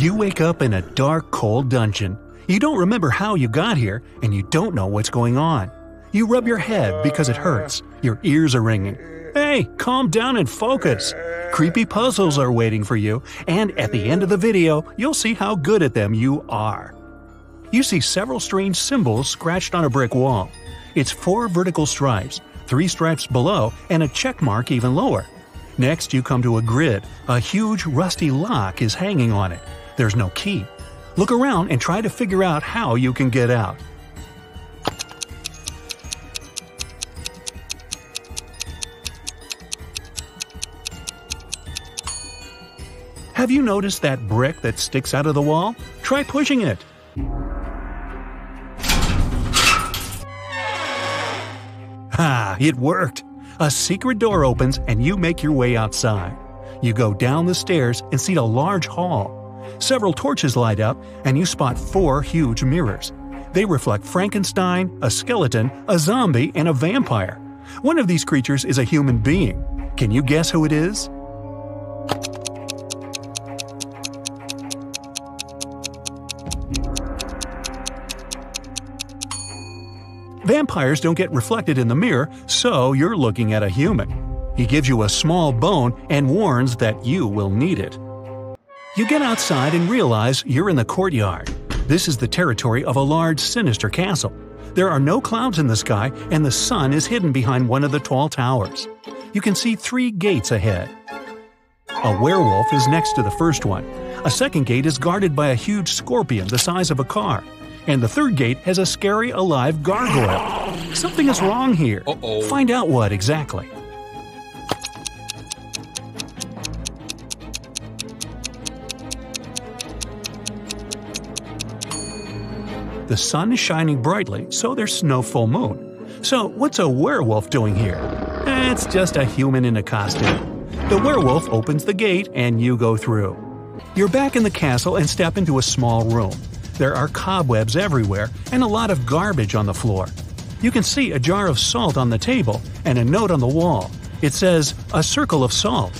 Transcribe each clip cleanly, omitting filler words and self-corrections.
You wake up in a dark, cold dungeon. You don't remember how you got here, and you don't know what's going on. You rub your head because it hurts. Your ears are ringing. Hey, calm down and focus. Creepy puzzles are waiting for you, and at the end of the video, you'll see how good at them you are. You see several strange symbols scratched on a brick wall. It's 4 vertical stripes, 3 stripes below, and a check mark even lower. Next, you come to a grid. A huge rusty lock is hanging on it. There's no key. Look around and try to figure out how you can get out. Have you noticed that brick that sticks out of the wall? Try pushing it. Ha! It worked! A secret door opens and you make your way outside. You go down the stairs and see a large hall. Several torches light up and you spot 4 huge mirrors. They reflect Frankenstein, a skeleton, a zombie, and a vampire. One of these creatures is a human being. Can you guess who it is? Vampires don't get reflected in the mirror, so you're looking at a human. He gives you a small bone and warns that you will need it. You get outside and realize you're in the courtyard. This is the territory of a large, sinister castle. There are no clouds in the sky, and the sun is hidden behind one of the tall towers. You can see 3 gates ahead. A werewolf is next to the first one. A second gate is guarded by a huge scorpion the size of a car. And the third gate has a scary, alive gargoyle. Something is wrong here. Find out what exactly. The sun is shining brightly, so there's no full moon. So what's a werewolf doing here? It's just a human in a costume. The werewolf opens the gate and you go through. You're back in the castle and step into a small room. There are cobwebs everywhere and a lot of garbage on the floor. You can see a jar of salt on the table and a note on the wall. It says, "A circle of salt."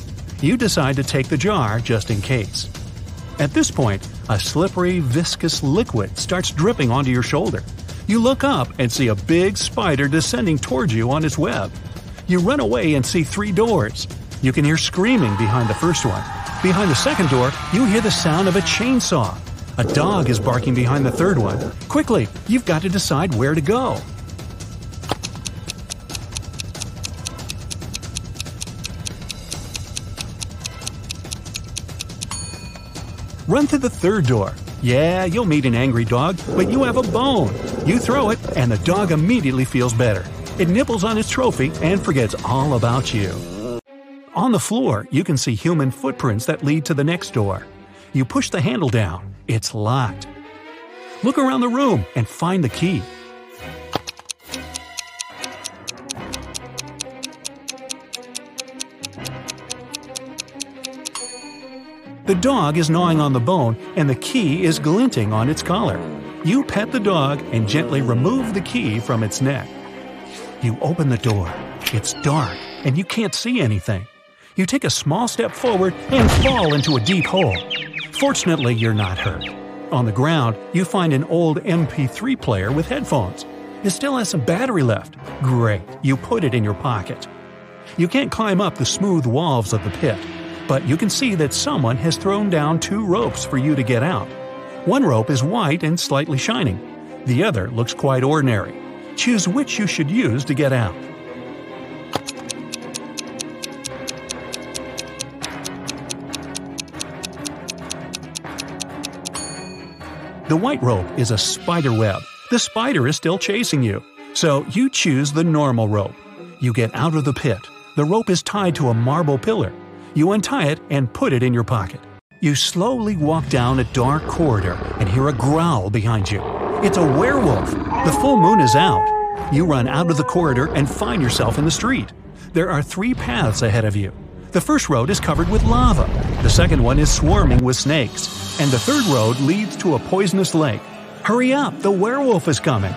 You decide to take the jar just in case. At this point, a slippery, viscous liquid starts dripping onto your shoulder. You look up and see a big spider descending towards you on its web. You run away and see 3 doors. You can hear screaming behind the first one. Behind the second door, you hear the sound of a chainsaw. A dog is barking behind the third one. Quickly, you've got to decide where to go. Run to the third door. Yeah, you'll meet an angry dog, but you have a bone. You throw it, and the dog immediately feels better. It nibbles on its trophy and forgets all about you. On the floor, you can see human footprints that lead to the next door. You push the handle down. It's locked. Look around the room and find the key. The dog is gnawing on the bone and the key is glinting on its collar. You pet the dog and gently remove the key from its neck. You open the door. It's dark and you can't see anything. You take a small step forward and fall into a deep hole. Fortunately, you're not hurt. On the ground, you find an old MP3 player with headphones. It still has some battery left. Great, you put it in your pocket. You can't climb up the smooth walls of the pit, but you can see that someone has thrown down 2 ropes for you to get out. One rope is white and slightly shining. The other looks quite ordinary. Choose which you should use to get out. The white rope is a spider web. The spider is still chasing you, so you choose the normal rope. You get out of the pit. The rope is tied to a marble pillar. You untie it and put it in your pocket. You slowly walk down a dark corridor and hear a growl behind you. It's a werewolf. The full moon is out. You run out of the corridor and find yourself in the street. There are 3 paths ahead of you. The first road is covered with lava. The second one is swarming with snakes. And the third road leads to a poisonous lake. Hurry up, the werewolf is coming.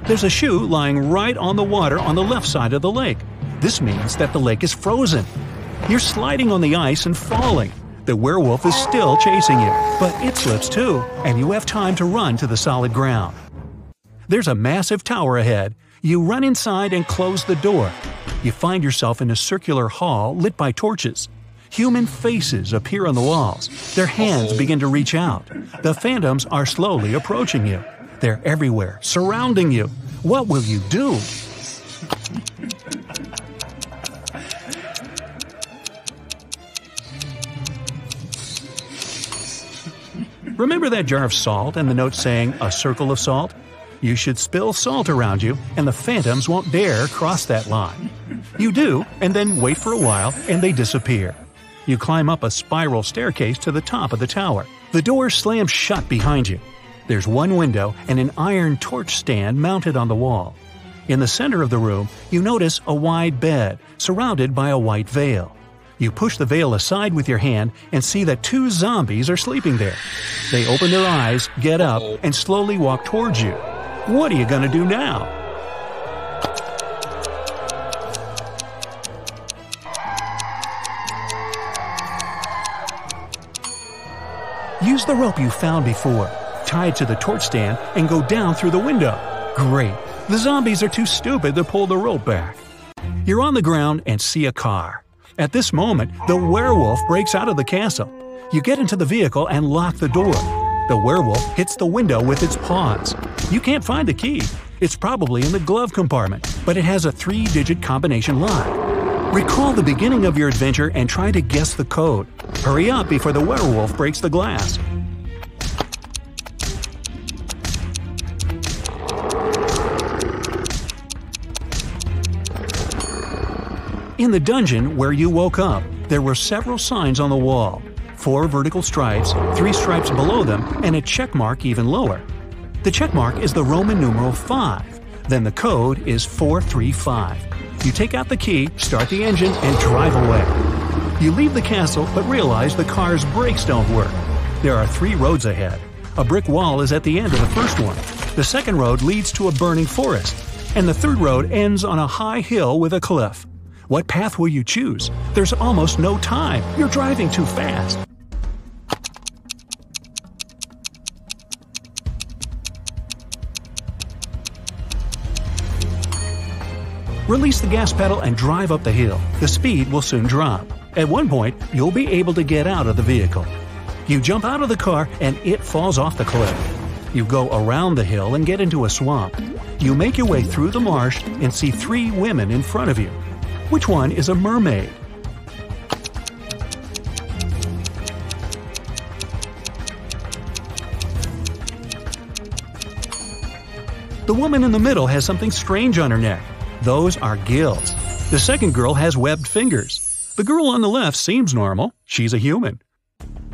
There's a shoe lying right on the water on the left side of the lake. This means that the lake is frozen. You're sliding on the ice and falling. The werewolf is still chasing you, but it slips too, and you have time to run to the solid ground. There's a massive tower ahead. You run inside and close the door. You find yourself in a circular hall lit by torches. Human faces appear on the walls. Their hands begin to reach out. The phantoms are slowly approaching you. They're everywhere, surrounding you. What will you do? Remember that jar of salt and the note saying, "A circle of salt"? You should spill salt around you, and the phantoms won't dare cross that line. You do, and then wait for a while, and they disappear. You climb up a spiral staircase to the top of the tower. The door slams shut behind you. There's one window and an iron torch stand mounted on the wall. In the center of the room, you notice a wide bed, surrounded by a white veil. You push the veil aside with your hand and see that 2 zombies are sleeping there. They open their eyes, get up, and slowly walk towards you. What are you gonna do now? Use the rope you found before. Tie it to the torch stand and go down through the window. Great! The zombies are too stupid to pull the rope back. You're on the ground and see a car. At this moment, the werewolf breaks out of the castle. You get into the vehicle and lock the door. The werewolf hits the window with its paws. You can't find the key. It's probably in the glove compartment, but it has a 3-digit combination lock. Recall the beginning of your adventure and try to guess the code. Hurry up before the werewolf breaks the glass. In the dungeon where you woke up, there were several signs on the wall. 4 vertical stripes, 3 stripes below them, and a check mark even lower. The check mark is the Roman numeral 5. Then the code is 435. You take out the key, start the engine, and drive away. You leave the castle but realize the car's brakes don't work. There are 3 roads ahead. A brick wall is at the end of the first one. The second road leads to a burning forest. And the third road ends on a high hill with a cliff. What path will you choose? There's almost no time. You're driving too fast. Release the gas pedal and drive up the hill. The speed will soon drop. At one point, you'll be able to get out of the vehicle. You jump out of the car and it falls off the cliff. You go around the hill and get into a swamp. You make your way through the marsh and see 3 women in front of you. Which one is a mermaid? The woman in the middle has something strange on her neck. Those are gills. The second girl has webbed fingers. The girl on the left seems normal. She's a human.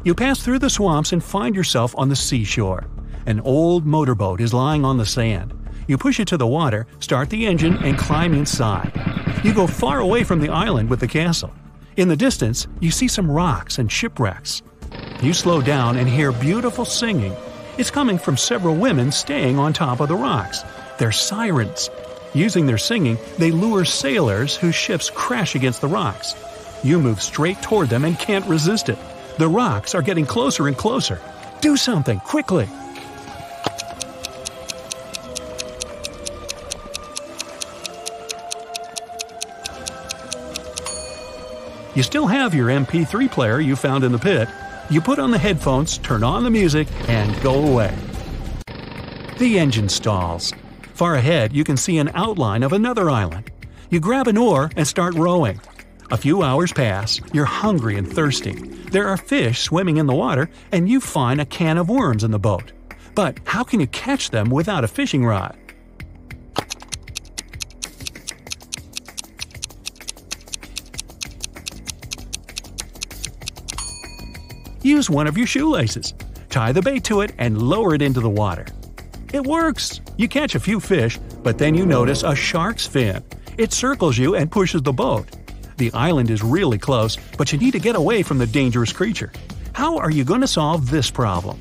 You pass through the swamps and find yourself on the seashore. An old motorboat is lying on the sand. You push it to the water, start the engine, and climb inside. You go far away from the island with the castle. In the distance, you see some rocks and shipwrecks. You slow down and hear beautiful singing. It's coming from several women staying on top of the rocks. They're sirens. Using their singing, they lure sailors whose ships crash against the rocks. You move straight toward them and can't resist it. The rocks are getting closer and closer. Do something, quickly! You still have your MP3 player you found in the pit. You put on the headphones, turn on the music, and go away. The engine stalls. Far ahead, you can see an outline of another island. You grab an oar and start rowing. A few hours pass, you're hungry and thirsty. There are fish swimming in the water, and you find a can of worms in the boat. But how can you catch them without a fishing rod? Use one of your shoelaces. Tie the bait to it and lower it into the water. It works! You catch a few fish, but then you notice a shark's fin. It circles you and pushes the boat. The island is really close, but you need to get away from the dangerous creature. How are you going to solve this problem?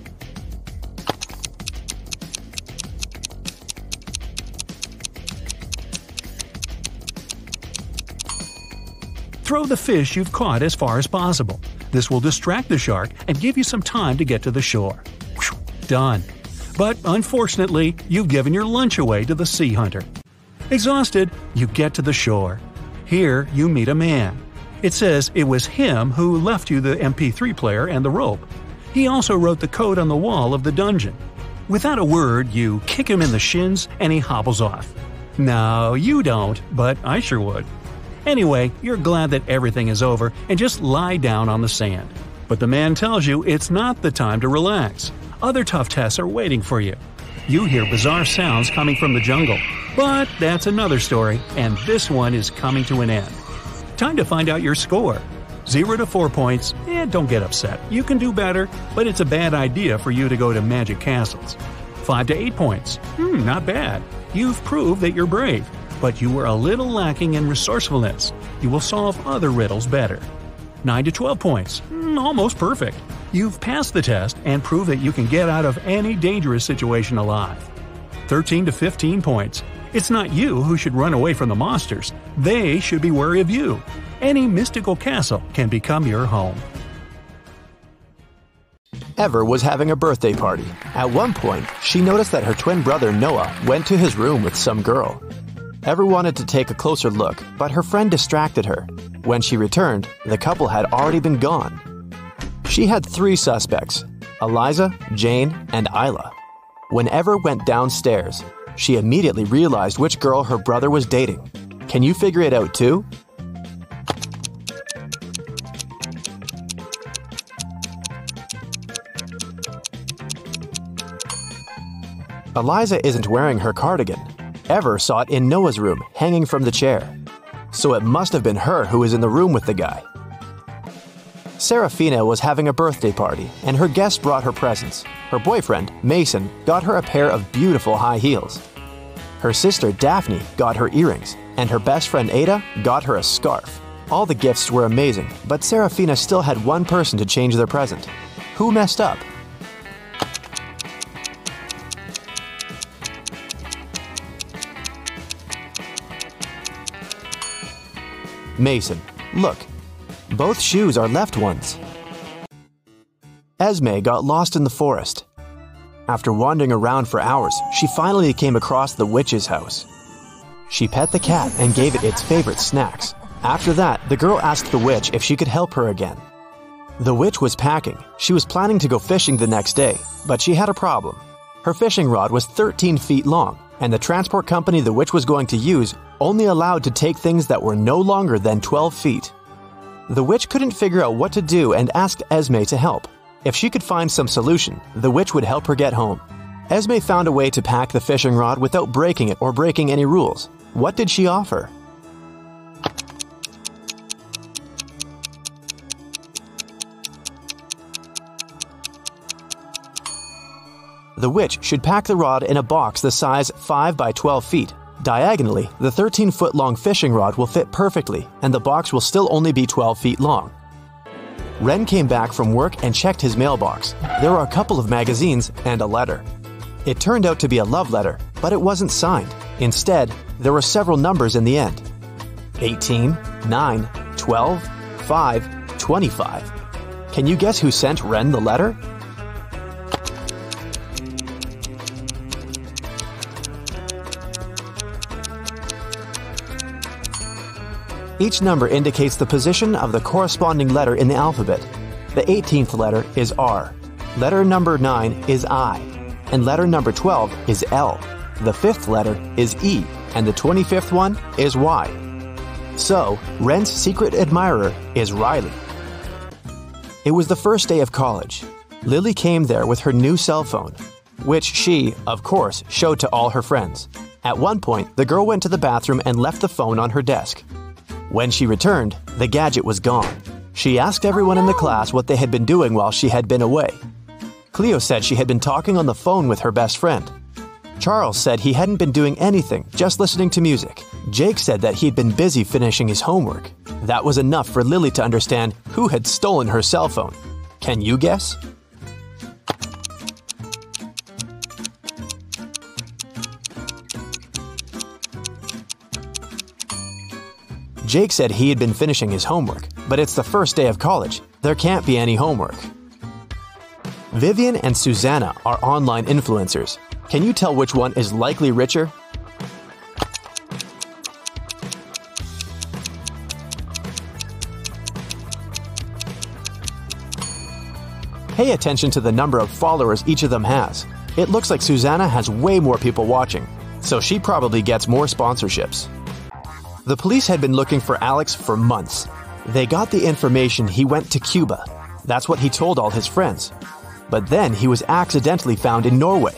Throw the fish you've caught as far as possible. This will distract the shark and give you some time to get to the shore. Whew, done. But unfortunately, you've given your lunch away to the sea hunter. Exhausted, you get to the shore. Here, you meet a man. It says it was him who left you the MP3 player and the rope. He also wrote the code on the wall of the dungeon. Without a word, you kick him in the shins and he hobbles off. No, you don't, but I sure would. Anyway, you're glad that everything is over and just lie down on the sand. But the man tells you it's not the time to relax. Other tough tests are waiting for you. You hear bizarre sounds coming from the jungle. But that's another story, and this one is coming to an end. Time to find out your score. 0 to 4 points, don't get upset. You can do better, but it's a bad idea for you to go to magic castles. 5 to 8 points, not bad. You've proved that you're brave, but you were a little lacking in resourcefulness. You will solve other riddles better. 9 to 12 points, almost perfect. You've passed the test and proved that you can get out of any dangerous situation alive. 13 to 15 points. It's not you who should run away from the monsters. They should be wary of you. Any mystical castle can become your home. Ever was having a birthday party. At one point, she noticed that her twin brother Noah went to his room with some girl. Ever wanted to take a closer look, but her friend distracted her. When she returned, the couple had already been gone. She had 3 suspects: Eliza, Jane, and Isla. When Ever went downstairs, she immediately realized which girl her brother was dating. Can you figure it out too? Eliza isn't wearing her cardigan. Ever saw it in Noah's room, hanging from the chair. So it must have been her who was in the room with the guy. Serafina was having a birthday party, and her guests brought her presents. Her boyfriend, Mason, got her a pair of beautiful high heels. Her sister, Daphne, got her earrings, and her best friend, Ada, got her a scarf. All the gifts were amazing, but Serafina still had one person to change their present. Who messed up? Mason. Look. Both shoes are left ones. Esme got lost in the forest. After wandering around for hours, she finally came across the witch's house. She pet the cat and gave it its favorite snacks. After that, the girl asked the witch if she could help her again. The witch was packing. She was planning to go fishing the next day, but she had a problem. Her fishing rod was 13 feet long, and the transport company the witch was going to use only allowed to take things that were no longer than 12 feet. The witch couldn't figure out what to do and asked Esme to help. If she could find some solution, the witch would help her get home. Esme found a way to pack the fishing rod without breaking it or breaking any rules. What did she offer? The witch should pack the rod in a box the size 5 by 12 feet. Diagonally, the 13-foot-long fishing rod will fit perfectly, and the box will still only be 12 feet long. Ren came back from work and checked his mailbox. There were a couple of magazines and a letter. It turned out to be a love letter, but it wasn't signed. Instead, there were several numbers in the end. 18, 9, 12, 5, 25. Can you guess who sent Ren the letter? Each number indicates the position of the corresponding letter in the alphabet. The 18th letter is R. Letter number 9 is I. And letter number 12 is L. The 5th letter is E. And the 25th one is Y. So, Ren's secret admirer is Riley. It was the first day of college. Lily came there with her new cell phone, which she, of course, showed to all her friends. At one point, the girl went to the bathroom and left the phone on her desk. When she returned, the gadget was gone. She asked everyone in the class what they had been doing while she had been away. Cleo said she had been talking on the phone with her best friend. Charles said he hadn't been doing anything, just listening to music. Jake said that he'd been busy finishing his homework. That was enough for Lily to understand who had stolen her cell phone. Can you guess? Jake said he had been finishing his homework, but it's the first day of college. There can't be any homework. Vivian and Susanna are online influencers. Can you tell which one is likely richer? Pay attention to the number of followers each of them has. It looks like Susanna has way more people watching, so she probably gets more sponsorships. The police had been looking for Alex for months. They got the information he went to Cuba. That's what he told all his friends. But then he was accidentally found in Norway.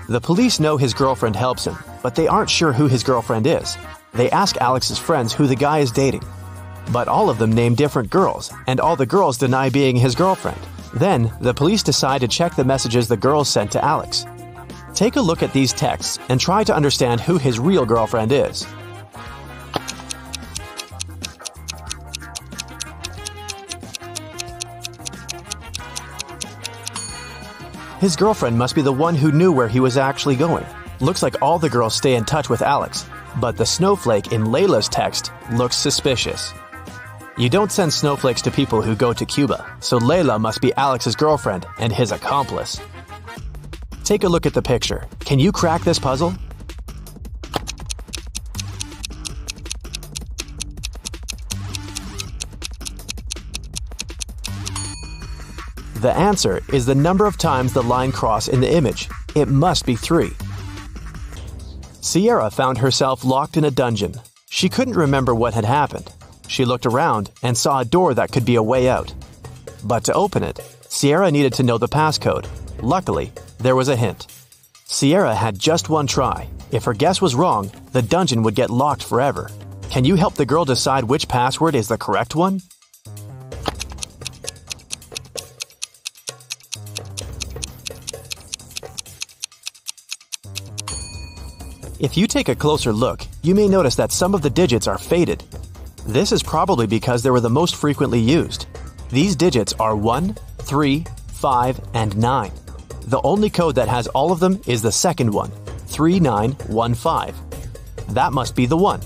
The police know his girlfriend helps him, but they aren't sure who his girlfriend is. They ask Alex's friends who the guy is dating. But all of them name different girls, and all the girls deny being his girlfriend. Then, the police decide to check the messages the girls sent to Alex. Take a look at these texts and try to understand who his real girlfriend is. His girlfriend must be the one who knew where he was actually going. Looks like all the girls stay in touch with Alex, but the snowflake in Layla's text looks suspicious. You don't send snowflakes to people who go to Cuba, so Layla must be Alex's girlfriend and his accomplice. Take a look at the picture. Can you crack this puzzle? The answer is the number of times the line crossed in the image. It must be 3. Sierra found herself locked in a dungeon. She couldn't remember what had happened. She looked around and saw a door that could be a way out. But to open it, Sierra needed to know the passcode. Luckily, there was a hint. Sierra had just one try. If her guess was wrong, the dungeon would get locked forever. Can you help the girl decide which password is the correct one? If you take a closer look, you may notice that some of the digits are faded. This is probably because they were the most frequently used. These digits are 1, 3, 5, and 9. The only code that has all of them is the second one, 3915. That must be the one.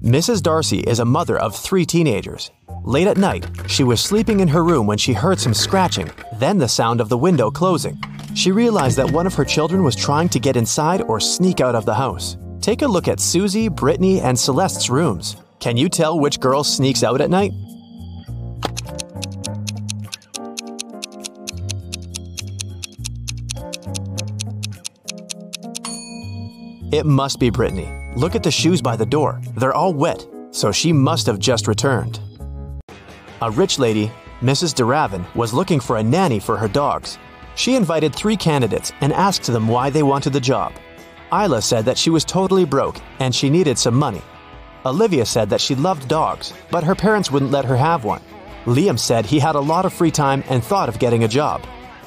Mrs. Darcy is a mother of 3 teenagers. Late at night, she was sleeping in her room when she heard some scratching, then the sound of the window closing. She realized that one of her children was trying to get inside or sneak out of the house. Take a look at Susie, Brittany, and Celeste's rooms. Can you tell which girl sneaks out at night? It must be Brittany. Look at the shoes by the door. They're all wet, so she must have just returned. A rich lady, Mrs. DeRavin, was looking for a nanny for her dogs. She invited 3 candidates and asked them why they wanted the job. Isla said that she was totally broke and she needed some money. Olivia said that she loved dogs, but her parents wouldn't let her have one. Liam said he had a lot of free time and thought of getting a job.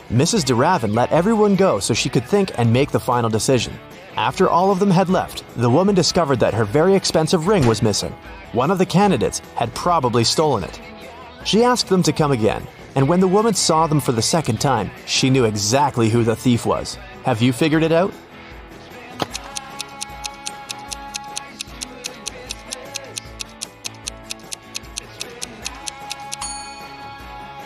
Mrs. DeRavin let everyone go so she could think and make the final decision. After all of them had left, the woman discovered that her very expensive ring was missing. One of the candidates had probably stolen it. She asked them to come again, and when the woman saw them for the second time, she knew exactly who the thief was. Have you figured it out?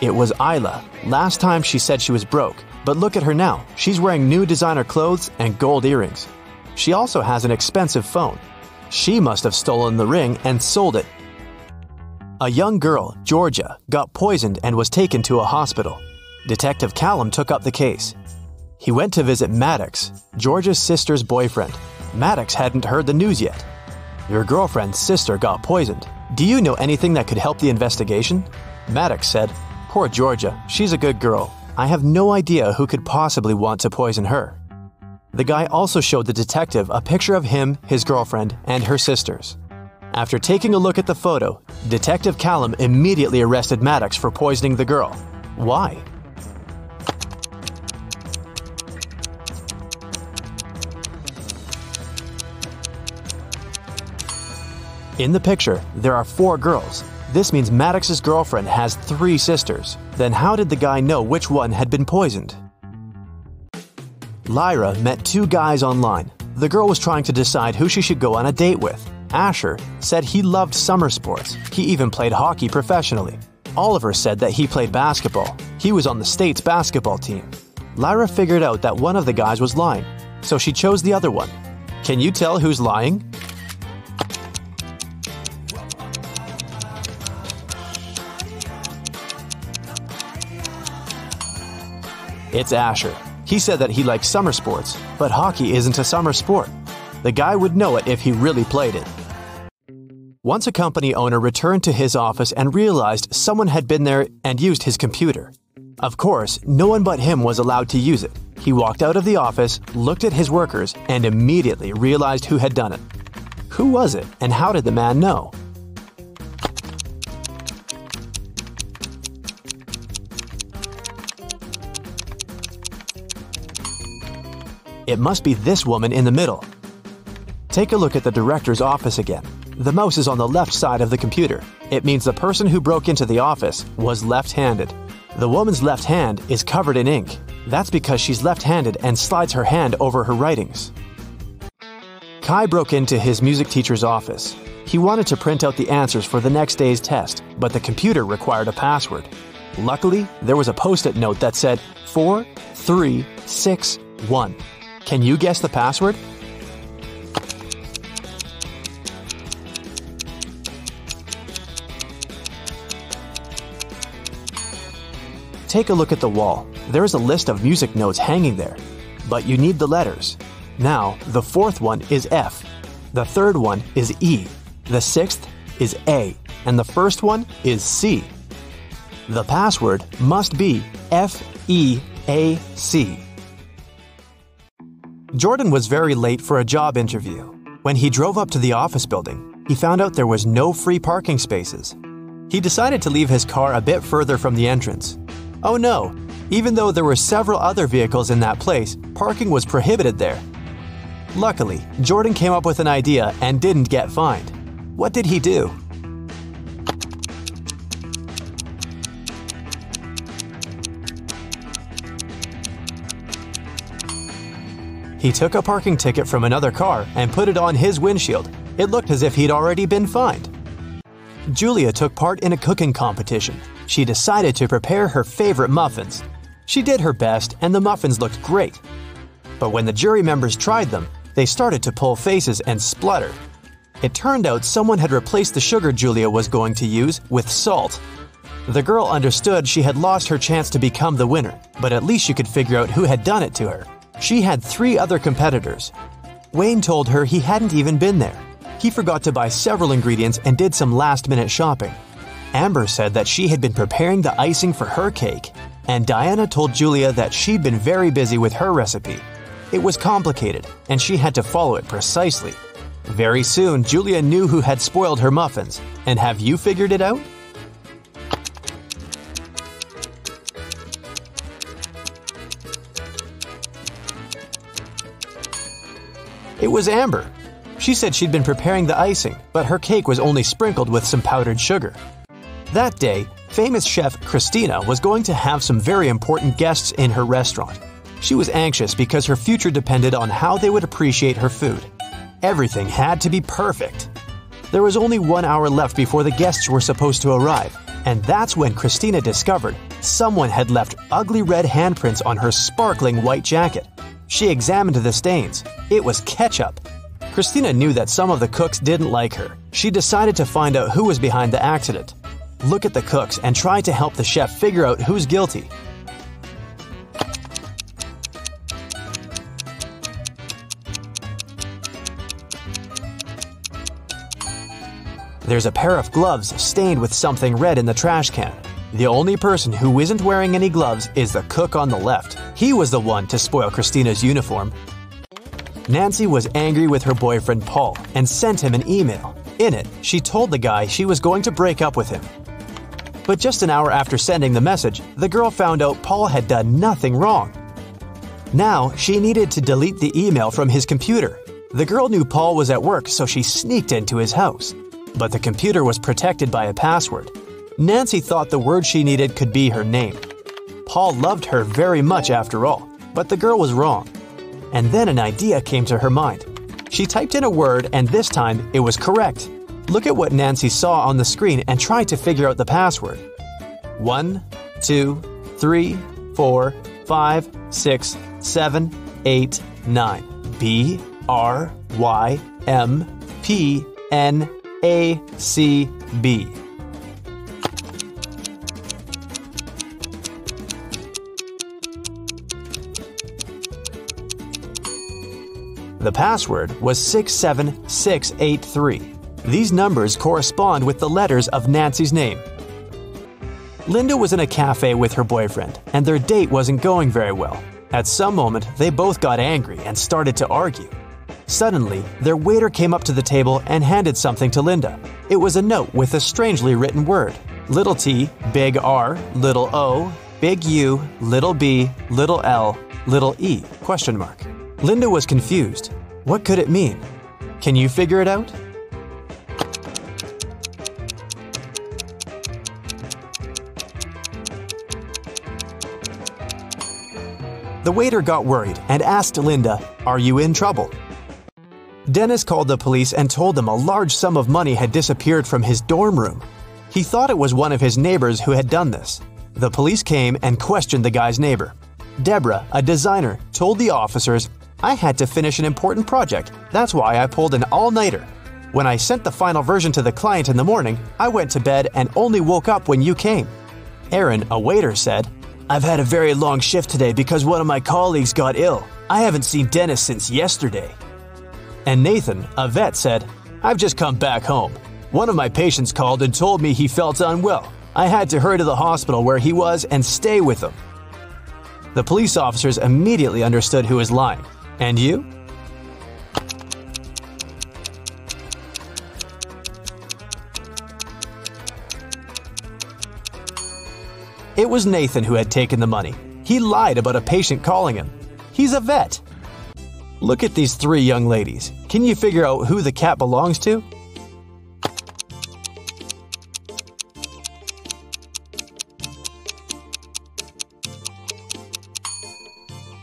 It was Isla. Last time she said she was broke, but look at her now. She's wearing new designer clothes and gold earrings. She also has an expensive phone. She must have stolen the ring and sold it. A young girl, Georgia, got poisoned and was taken to a hospital. Detective Callum took up the case. He went to visit Maddox, Georgia's sister's boyfriend. Maddox hadn't heard the news yet. Your girlfriend's sister got poisoned. Do you know anything that could help the investigation? Maddox said, "Poor Georgia, she's a good girl. I have no idea who could possibly want to poison her." The guy also showed the detective a picture of him, his girlfriend, and her sisters. After taking a look at the photo, Detective Callum immediately arrested Maddox for poisoning the girl. Why? In the picture, there are 4 girls. This means Maddox's girlfriend has 3 sisters. Then how did the guy know which one had been poisoned? Lyra met 2 guys online. The girl was trying to decide who she should go on a date with. Asher said he loved summer sports. He even played hockey professionally. Oliver said that he played basketball. He was on the state's basketball team. Lyra figured out that one of the guys was lying, so she chose the other one. Can you tell who's lying? It's Asher. He said that he likes summer sports, but hockey isn't a summer sport. The guy would know it if he really played it. Once a company owner returned to his office and realized someone had been there and used his computer. Of course, no one but him was allowed to use it. He walked out of the office, looked at his workers, and immediately realized who had done it. Who was it, and how did the man know? It must be this woman in the middle. Take a look at the director's office again. The mouse is on the left side of the computer. It means the person who broke into the office was left-handed. The woman's left hand is covered in ink. That's because she's left-handed and slides her hand over her writings. Kai broke into his music teacher's office. He wanted to print out the answers for the next day's test, but the computer required a password. Luckily, there was a post-it note that said 4361. Can you guess the password? Take a look at the wall. There is a list of music notes hanging there, but you need the letters. Now, the fourth one is F, the third one is E, the sixth is A, and the first one is C. The password must be FEAC. Jordan was very late for a job interview. When he drove up to the office building, he found out there was no free parking spaces. He decided to leave his car a bit further from the entrance. Oh no! Even though there were several other vehicles in that place, parking was prohibited there. Luckily, Jordan came up with an idea and didn't get fined. What did he do? He took a parking ticket from another car and put it on his windshield. It looked as if he'd already been fined. Julia took part in a cooking competition. She decided to prepare her favorite muffins. She did her best and the muffins looked great. But when the jury members tried them, they started to pull faces and splutter. It turned out someone had replaced the sugar Julia was going to use with salt. The girl understood she had lost her chance to become the winner, but at least she could figure out who had done it to her. She had 3 other competitors. Wayne told her he hadn't even been there. He forgot to buy several ingredients and did some last-minute shopping. Amber said that she had been preparing the icing for her cake, and Diana told Julia that she'd been very busy with her recipe. It was complicated, and she had to follow it precisely. Very soon, Julia knew who had spoiled her muffins. And have you figured it out? It was Amber. She said she'd been preparing the icing, but her cake was only sprinkled with some powdered sugar. That day, famous chef Christina was going to have some very important guests in her restaurant. She was anxious because her future depended on how they would appreciate her food. Everything had to be perfect. There was only 1 hour left before the guests were supposed to arrive, and that's when Christina discovered someone had left ugly red handprints on her sparkling white jacket. She examined the stains. It was ketchup. Christina knew that some of the cooks didn't like her. She decided to find out who was behind the accident. Look at the cooks and try to help the chef figure out who's guilty. There's a pair of gloves stained with something red in the trash can. The only person who isn't wearing any gloves is the cook on the left. He was the one to spoil Christina's uniform. Nancy was angry with her boyfriend Paul and sent him an email. In it, she told the guy she was going to break up with him. But just an hour after sending the message, the girl found out Paul had done nothing wrong. Now, she needed to delete the email from his computer. The girl knew Paul was at work, so she sneaked into his house. But the computer was protected by a password. Nancy thought the word she needed could be her name. Paul loved her very much after all, but the girl was wrong. And then an idea came to her mind. She typed in a word and this time it was correct. Look at what Nancy saw on the screen and try to figure out the password. 1, 2, 3, 4, 5, 6, 7, 8, 9. B, R, Y, M, P, N, A, C, B. The password was 67683. These numbers correspond with the letters of Nancy's name. Linda was in a cafe with her boyfriend, and their date wasn't going very well. At some moment, they both got angry and started to argue. Suddenly, their waiter came up to the table and handed something to Linda. It was a note with a strangely written word. Little t, big R, little O, big U, little b, little L, little e, question mark. Linda was confused. What could it mean? Can you figure it out? The waiter got worried and asked Linda, "Are you in trouble?" Dennis called the police and told them a large sum of money had disappeared from his dorm room. He thought it was one of his neighbors who had done this. The police came and questioned the guy's neighbor. Deborah, a designer, told the officers, "I had to finish an important project. That's why I pulled an all-nighter. When I sent the final version to the client in the morning, I went to bed and only woke up when you came." Aaron, a waiter, said, "I've had a very long shift today because one of my colleagues got ill. I haven't seen Dennis since yesterday." And Nathan, a vet, said, "I've just come back home. One of my patients called and told me he felt unwell. I had to hurry to the hospital where he was and stay with him." The police officers immediately understood who was lying. And you? It was Nathan who had taken the money. He lied about a patient calling him. He's a vet. Look at these three young ladies. Can you figure out who the cat belongs to?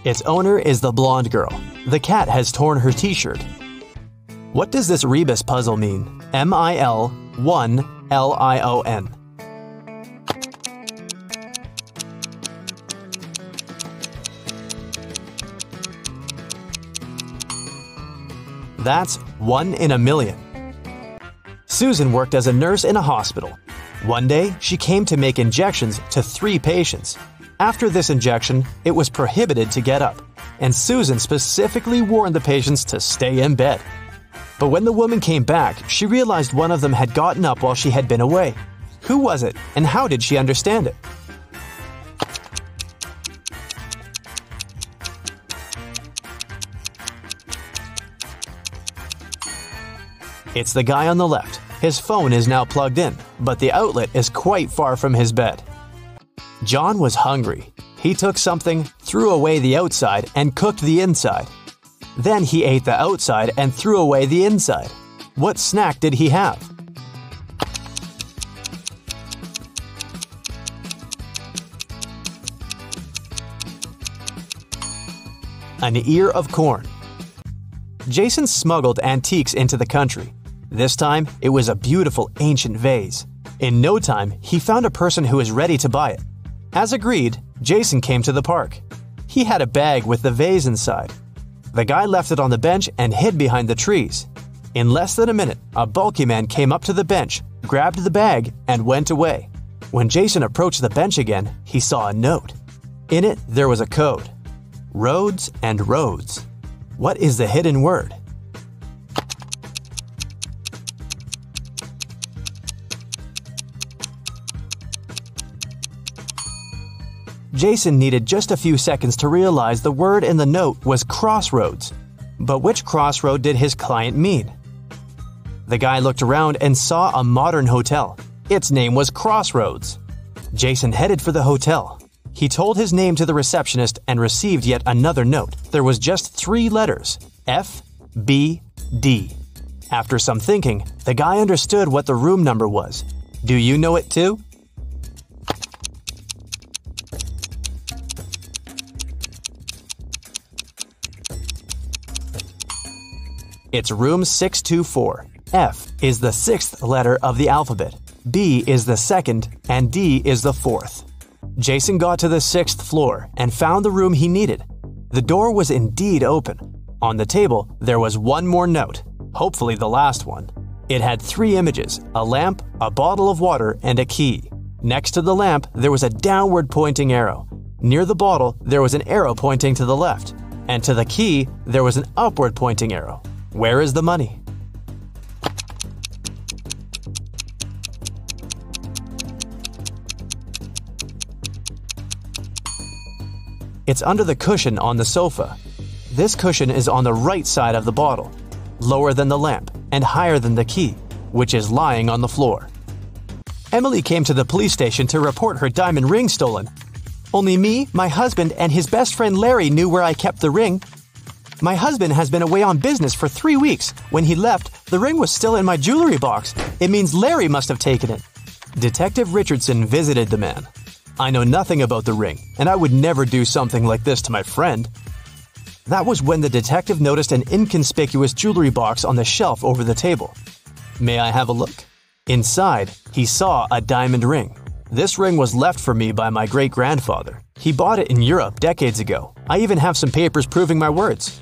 Its owner is the blonde girl. The cat has torn her t-shirt. What does this rebus puzzle mean? MIL1LION. That's 1 in a million. Susan worked as a nurse in a hospital. One day, she came to make injections to 3 patients. After this injection, it was prohibited to get up, and Susan specifically warned the patients to stay in bed. But when the woman came back, she realized one of them had gotten up while she had been away. Who was it, and how did she understand it? It's the guy on the left. His phone is now plugged in, but the outlet is quite far from his bed. John was hungry. He took something, threw away the outside, and cooked the inside. Then he ate the outside and threw away the inside. What snack did he have? An ear of corn. Jason smuggled antiques into the country. This time, it was a beautiful ancient vase. In no time, he found a person who was ready to buy it. As agreed, Jason came to the park. He had a bag with the vase inside. The guy left it on the bench and hid behind the trees. In less than a minute, a bulky man came up to the bench, grabbed the bag, and went away. When Jason approached the bench again, he saw a note. In it, there was a code. Roads and roads. What is the hidden word? Jason needed just a few seconds to realize the word in the note was crossroads. But which crossroad did his client mean? The guy looked around and saw a modern hotel. Its name was Crossroads. Jason headed for the hotel. He told his name to the receptionist and received yet another note. There was just 3 letters, F, B, D. After some thinking, the guy understood what the room number was. Do you know it too? It's room 624. F is the 6th letter of the alphabet, B is the 2nd, and D is the 4th. Jason got to the 6th floor and found the room he needed. The door was indeed open. On the table, there was one more note, hopefully the last one. It had 3 images, a lamp, a bottle of water, and a key. Next to the lamp, there was a downward pointing arrow. Near the bottle, there was an arrow pointing to the left. And to the key, there was an upward pointing arrow. Where is the money? It's under the cushion on the sofa. This cushion is on the right side of the bottle, lower than the lamp, and higher than the key, which is lying on the floor. Emily came to the police station to report her diamond ring stolen. Only me, my husband, and his best friend Larry knew where I kept the ring. My husband has been away on business for 3 weeks. When he left, the ring was still in my jewelry box. It means Larry must have taken it. Detective Richardson visited the man. I know nothing about the ring, and I would never do something like this to my friend. That was when the detective noticed an inconspicuous jewelry box on the shelf over the table. May I have a look? Inside, he saw a diamond ring. This ring was left for me by my great-grandfather. He bought it in Europe decades ago. I even have some papers proving my words.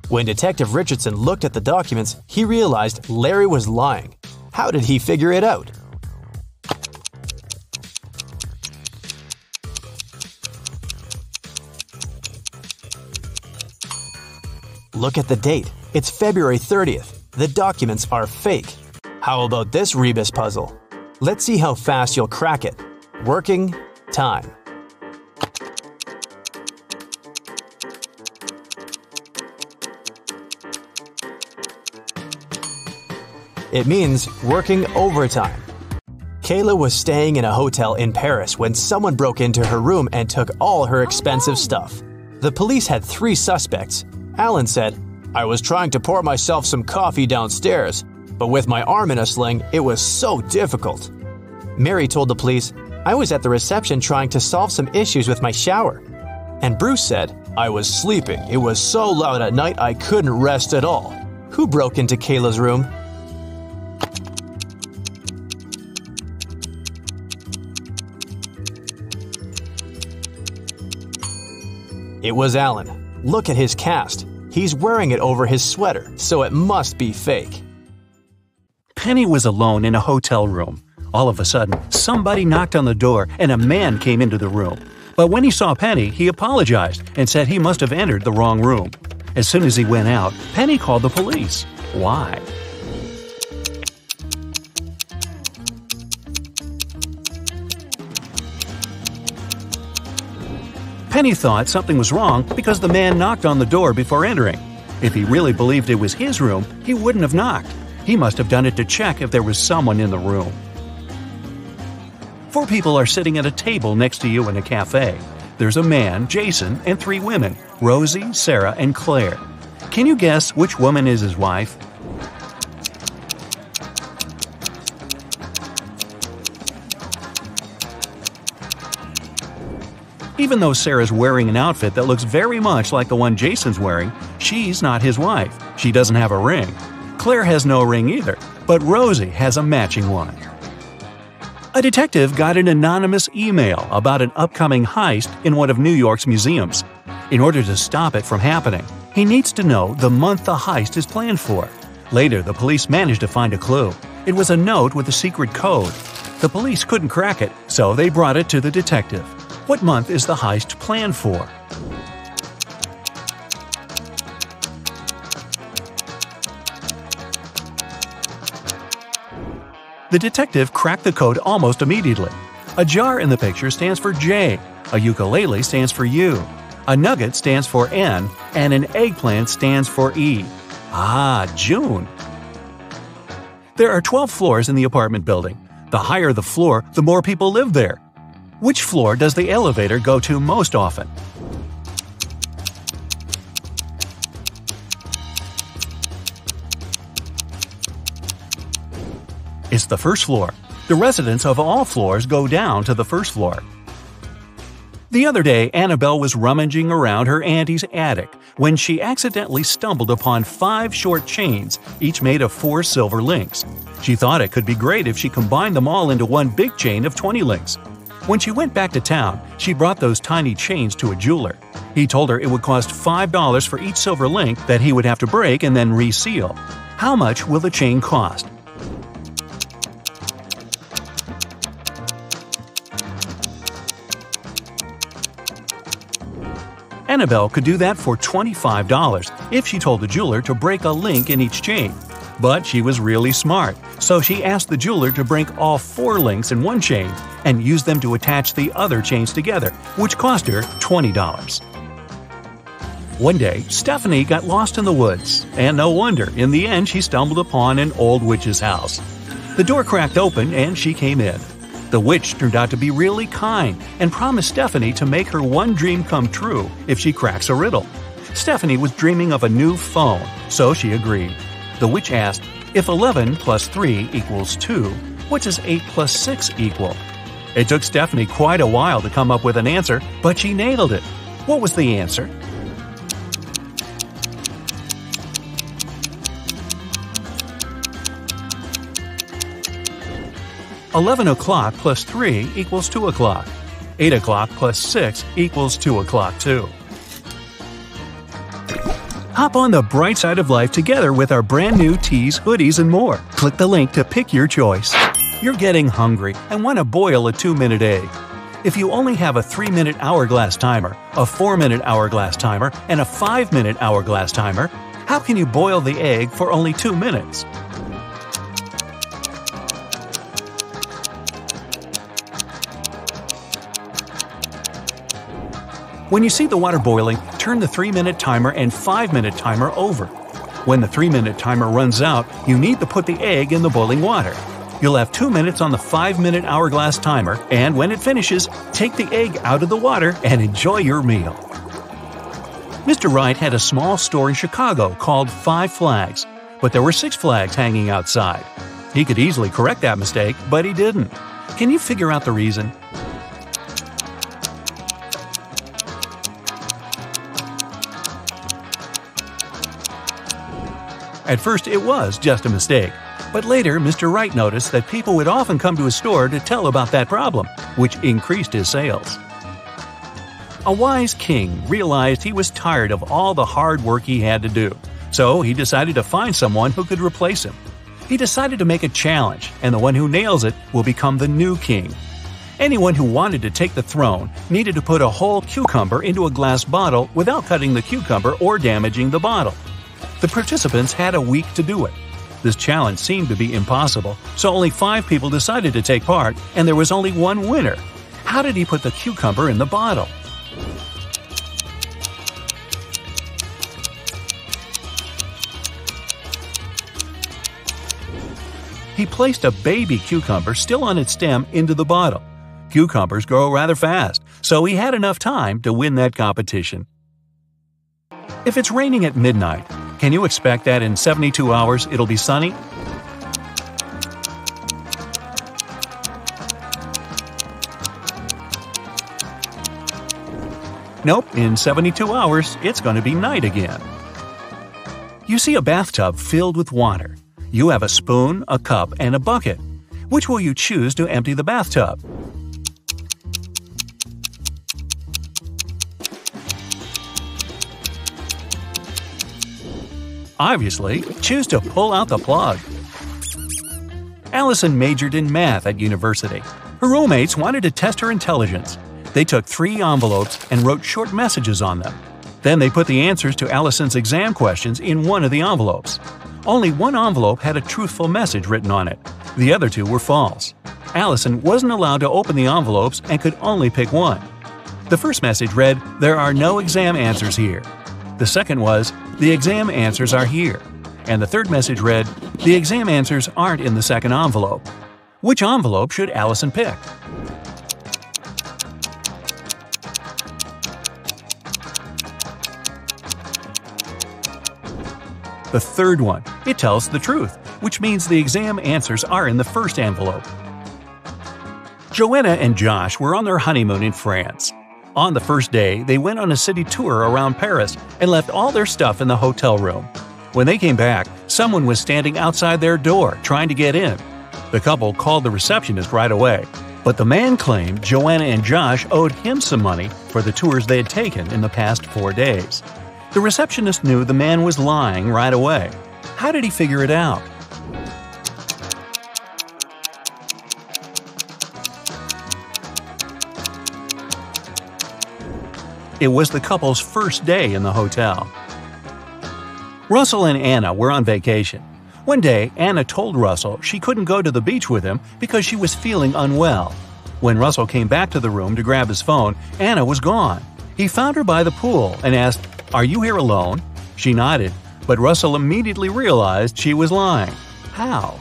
When Detective Richardson looked at the documents, he realized Larry was lying. How did he figure it out? Look at the date. It's February 30th. The documents are fake. How about this rebus puzzle? Let's see how fast you'll crack it. Working time. It means working overtime. Kayla was staying in a hotel in Paris when someone broke into her room and took all her expensive stuff. The police had 3 suspects. Alan said, "I was trying to pour myself some coffee downstairs, but with my arm in a sling, it was so difficult." Mary told the police, "I was at the reception trying to solve some issues with my shower." And Bruce said, "I was sleeping. It was so loud at night I couldn't rest at all." Who broke into Kayla's room? It was Alan. Look at his cast. He's wearing it over his sweater, so it must be fake. Penny was alone in a hotel room. All of a sudden, somebody knocked on the door and a man came into the room. But when he saw Penny, he apologized and said he must have entered the wrong room. As soon as he went out, Penny called the police. Why? Penny thought something was wrong because the man knocked on the door before entering. If he really believed it was his room, he wouldn't have knocked. He must have done it to check if there was someone in the room. 4 people are sitting at a table next to you in a cafe. There's a man, Jason, and 3 women, Rosie, Sarah, and Claire. Can you guess which woman is his wife? Even though Sarah's wearing an outfit that looks very much like the one Jason's wearing, she's not his wife. She doesn't have a ring. Claire has no ring either, but Rosie has a matching one. A detective got an anonymous email about an upcoming heist in one of New York's museums. In order to stop it from happening, he needs to know the month the heist is planned for. Later, the police managed to find a clue. It was a note with a secret code. The police couldn't crack it, so they brought it to the detective. What month is the heist planned for? The detective cracked the code almost immediately. A jar in the picture stands for J, a ukulele stands for U, a nugget stands for N, and an eggplant stands for E. Ah, June! There are 12 floors in the apartment building. The higher the floor, the more people live there. Which floor does the elevator go to most often? It's the first floor. The residents of all floors go down to the first floor. The other day, Annabelle was rummaging around her auntie's attic when she accidentally stumbled upon 5 short chains, each made of 4 silver links. She thought it could be great if she combined them all into one big chain of 20 links. When she went back to town, she brought those tiny chains to a jeweler. He told her it would cost $5 for each silver link that he would have to break and then reseal. How much will the chain cost? Annabelle could do that for $25 if she told the jeweler to break a link in each chain. But she was really smart, so she asked the jeweler to break all 4 links in one chain and use them to attach the other chains together, which cost her $20. One day, Stephanie got lost in the woods, and no wonder, in the end she stumbled upon an old witch's house. The door cracked open and she came in. The witch turned out to be really kind and promised Stephanie to make her one dream come true if she cracks a riddle. Stephanie was dreaming of a new phone, so she agreed. The witch asked, if 11 plus 3 equals 2, what does 8 plus 6 equal? It took Stephanie quite a while to come up with an answer, but she nailed it. What was the answer? $11 plus 3 equals 2 o'clock. 8 o'clock plus 6 equals 2 o'clock too. Hop on the bright side of life together with our brand new tees, hoodies, and more. Click the link to pick your choice. You're getting hungry and want to boil a 2-minute egg. If you only have a 3-minute hourglass timer, a 4-minute hourglass timer, and a 5-minute hourglass timer, how can you boil the egg for only 2 minutes? When you see the water boiling, turn the 3-minute timer and 5-minute timer over. When the 3-minute timer runs out, you need to put the egg in the boiling water. You'll have 2 minutes on the 5-minute hourglass timer, and when it finishes, take the egg out of the water and enjoy your meal. Mr. Wright had a small store in Chicago called 5 Flags, but there were 6 flags hanging outside. He could easily correct that mistake, but he didn't. Can you figure out the reason? At first, it was just a mistake, but later Mr. Wright noticed that people would often come to his store to tell about that problem, which increased his sales. A wise king realized he was tired of all the hard work he had to do, so he decided to find someone who could replace him. He decided to make a challenge, and the one who nails it will become the new king. Anyone who wanted to take the throne needed to put a whole cucumber into a glass bottle without cutting the cucumber or damaging the bottle. The participants had a week to do it. This challenge seemed to be impossible, so only 5 people decided to take part, and there was only one winner. How did he put the cucumber in the bottle? He placed a baby cucumber still on its stem into the bottle. Cucumbers grow rather fast, so he had enough time to win that competition. If it's raining at midnight, can you expect that in 72 hours it'll be sunny? Nope, in 72 hours it's going to be night again. You see a bathtub filled with water. You have a spoon, a cup, and a bucket. Which will you choose to empty the bathtub? Obviously, choose to pull out the plug. Allison majored in math at university. Her roommates wanted to test her intelligence. They took 3 envelopes and wrote short messages on them. Then they put the answers to Allison's exam questions in one of the envelopes. Only one envelope had a truthful message written on it. The other 2 were false. Allison wasn't allowed to open the envelopes and could only pick one. The first message read, "There are no exam answers here." The second was, "The exam answers are here." And the third message read, "The exam answers aren't in the second envelope." Which envelope should Allison pick? The third one. It tells the truth, which means the exam answers are in the first envelope. Joanna and Josh were on their honeymoon in France. On the first day, they went on a city tour around Paris and left all their stuff in the hotel room. When they came back, someone was standing outside their door trying to get in. The couple called the receptionist right away, but the man claimed Joanna and Josh owed him some money for the tours they had taken in the past 4 days. The receptionist knew the man was lying right away. How did he figure it out? It was the couple's first day in the hotel. Russell and Anna were on vacation. One day, Anna told Russell she couldn't go to the beach with him because she was feeling unwell. When Russell came back to the room to grab his phone, Anna was gone. He found her by the pool and asked, "Are you here alone?" She nodded, but Russell immediately realized she was lying. How?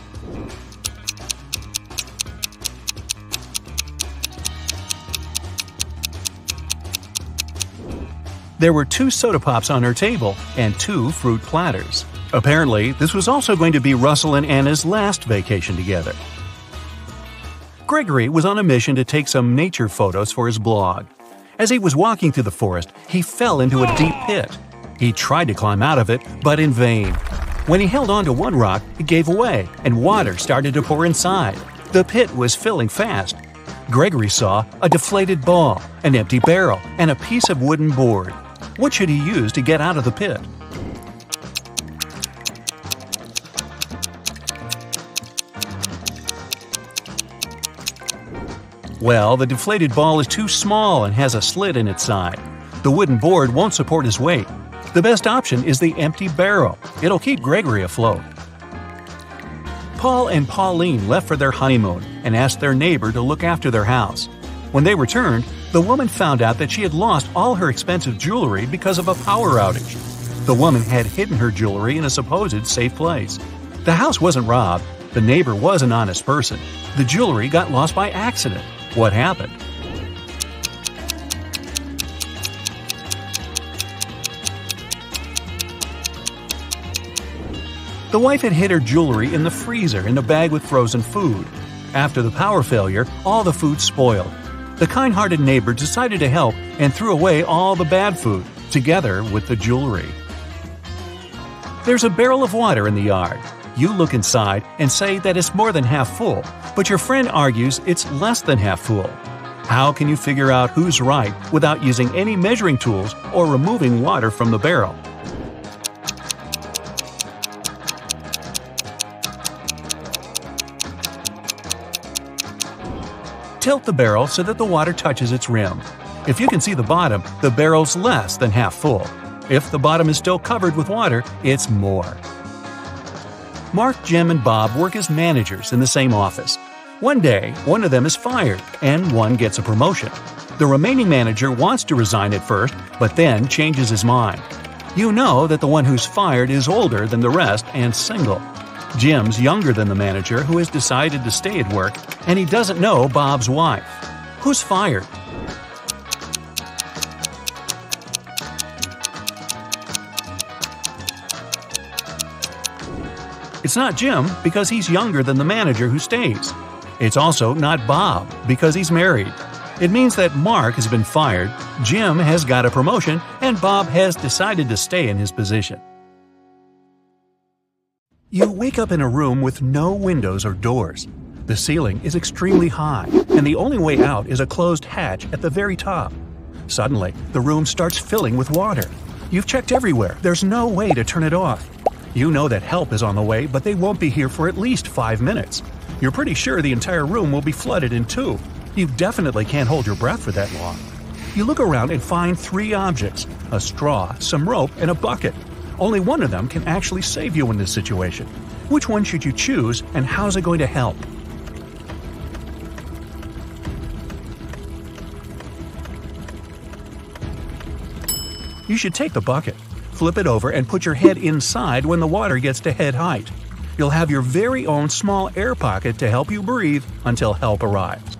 There were 2 soda pops on her table and 2 fruit platters. Apparently, this was also going to be Russell and Anna's last vacation together. Gregory was on a mission to take some nature photos for his blog. As he was walking through the forest, he fell into a deep pit. He tried to climb out of it, but in vain. When he held onto one rock, it gave away, and water started to pour inside. The pit was filling fast. Gregory saw a deflated ball, an empty barrel, and a piece of wooden board. What should he use to get out of the pit? Well, the deflated ball is too small and has a slit in its side. The wooden board won't support his weight. The best option is the empty barrel. It'll keep Gregory afloat. Paul and Pauline left for their honeymoon and asked their neighbor to look after their house. When they returned, the woman found out that she had lost all her expensive jewelry because of a power outage. The woman had hidden her jewelry in a supposed safe place. The house wasn't robbed. The neighbor was an honest person. The jewelry got lost by accident. What happened? The wife had hid her jewelry in the freezer in a bag with frozen food. After the power failure, all the food spoiled. The kind-hearted neighbor decided to help and threw away all the bad food, together with the jewelry. There's a barrel of water in the yard. You look inside and say that it's more than half full, but your friend argues it's less than half full. How can you figure out who's right without using any measuring tools or removing water from the barrel? Tilt the barrel so that the water touches its rim. If you can see the bottom, the barrel's less than half full. If the bottom is still covered with water, it's more. Mark, Jim, and Bob work as managers in the same office. One day, one of them is fired, and one gets a promotion. The remaining manager wants to resign at first, but then changes his mind. You know that the one who's fired is older than the rest and single. Jim's younger than the manager who has decided to stay at work, and he doesn't know Bob's wife. Who's fired? It's not Jim because he's younger than the manager who stays. It's also not Bob because he's married. It means that Mark has been fired, Jim has got a promotion, and Bob has decided to stay in his position. You wake up in a room with no windows or doors. The ceiling is extremely high, and the only way out is a closed hatch at the very top. Suddenly, the room starts filling with water. You've checked everywhere. There's no way to turn it off. You know that help is on the way, but they won't be here for at least 5 minutes. You're pretty sure the entire room will be flooded in 2. You definitely can't hold your breath for that long. You look around and find 3 objects: a straw, some rope, and a bucket. Only one of them can actually save you in this situation. Which one should you choose, and how's it going to help? You should take the bucket, flip it over, and put your head inside when the water gets to head height. You'll have your very own small air pocket to help you breathe until help arrives.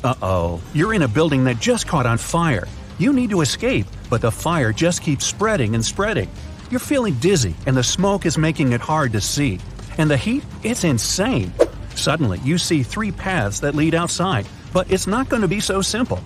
Uh-oh, you're in a building that just caught on fire. You need to escape, but the fire just keeps spreading and spreading. You're feeling dizzy, and the smoke is making it hard to see. And the heat? It's insane. Suddenly, you see 3 paths that lead outside, but it's not going to be so simple.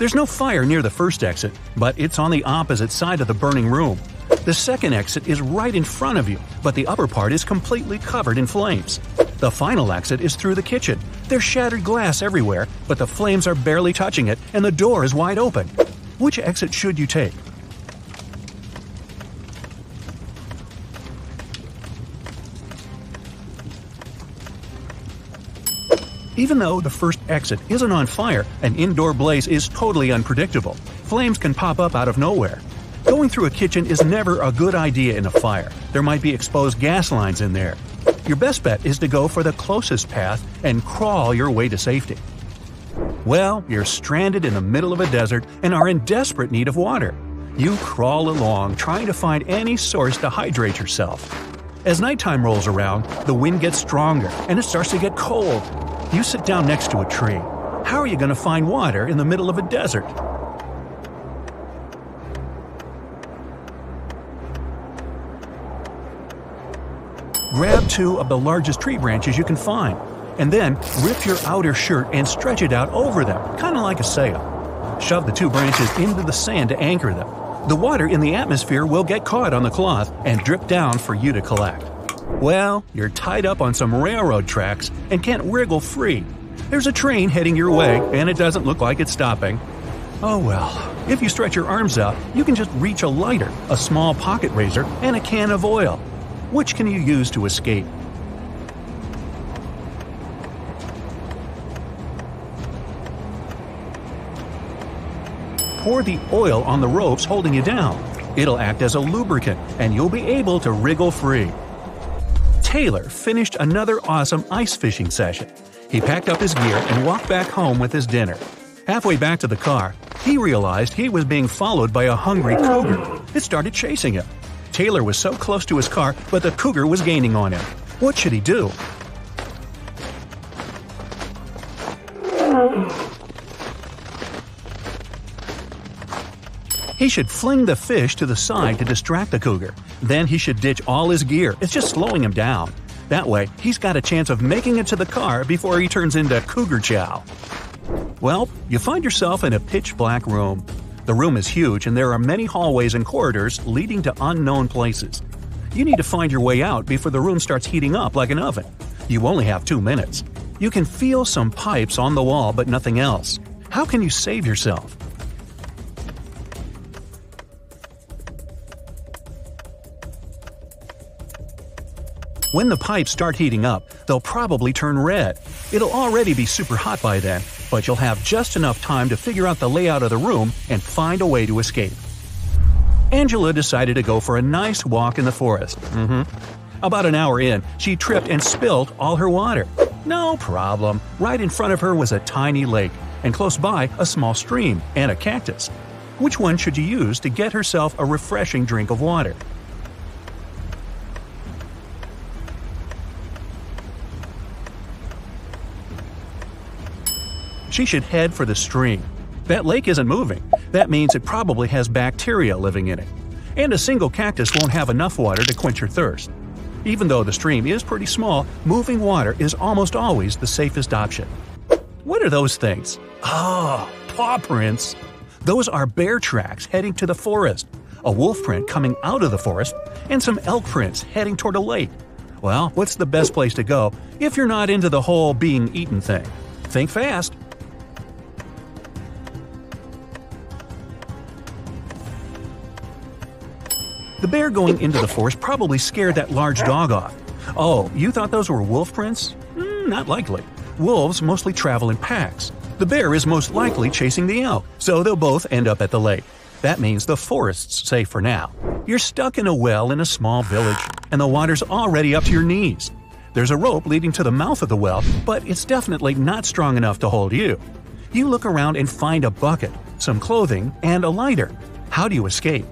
There's no fire near the first exit, but it's on the opposite side of the burning room. The second exit is right in front of you, but the upper part is completely covered in flames. The final exit is through the kitchen. There's shattered glass everywhere, but the flames are barely touching it and the door is wide open. Which exit should you take? Even though the first exit isn't on fire, an indoor blaze is totally unpredictable. Flames can pop up out of nowhere. Going through a kitchen is never a good idea in a fire. There might be exposed gas lines in there. Your best bet is to go for the closest path and crawl your way to safety. Well, you're stranded in the middle of a desert and are in desperate need of water. You crawl along, trying to find any source to hydrate yourself. As nighttime rolls around, the wind gets stronger and it starts to get cold. You sit down next to a tree. How are you going to find water in the middle of a desert? Grab two of the largest tree branches you can find, and then rip your outer shirt and stretch it out over them, kind of like a sail. Shove the two branches into the sand to anchor them. The water in the atmosphere will get caught on the cloth and drip down for you to collect. Well, you're tied up on some railroad tracks and can't wriggle free. There's a train heading your way, and it doesn't look like it's stopping. Oh well, if you stretch your arms out, you can just reach a lighter, a small pocket razor, and a can of oil. Which can you use to escape? Pour the oil on the ropes holding you down. It'll act as a lubricant, and you'll be able to wriggle free. Taylor finished another awesome ice fishing session. He packed up his gear and walked back home with his dinner. Halfway back to the car, he realized he was being followed by a hungry cougar. It started chasing him. Taylor was so close to his car, but the cougar was gaining on him. What should he do? He should fling the fish to the side to distract the cougar. Then he should ditch all his gear. It's just slowing him down. That way, he's got a chance of making it to the car before he turns into cougar chow. Well, you find yourself in a pitch-black room. The room is huge and there are many hallways and corridors leading to unknown places. You need to find your way out before the room starts heating up like an oven. You only have 2 minutes. You can feel some pipes on the wall but nothing else. How can you save yourself? When the pipes start heating up, they'll probably turn red. It'll already be super hot by then, but you'll have just enough time to figure out the layout of the room and find a way to escape. Angela decided to go for a nice walk in the forest. About an hour in, she tripped and spilled all her water. No problem. Right in front of her was a tiny lake, and close by a small stream and a cactus. Which one should you use to get herself a refreshing drink of water? She should head for the stream. That lake isn't moving. That means it probably has bacteria living in it. And a single cactus won't have enough water to quench your thirst. Even though the stream is pretty small, moving water is almost always the safest option. What are those things? Ah, paw prints. Those are bear tracks heading to the forest, a wolf print coming out of the forest, and some elk prints heading toward a lake. Well, what's the best place to go if you're not into the whole being eaten thing? Think fast. The bear going into the forest probably scared that large dog off. Oh, you thought those were wolf prints? Not likely. Wolves mostly travel in packs. The bear is most likely chasing the elk, so they'll both end up at the lake. That means the forest's safe for now. You're stuck in a well in a small village, and the water's already up to your knees. There's a rope leading to the mouth of the well, but it's definitely not strong enough to hold you. You look around and find a bucket, some clothing, and a lighter. How do you escape?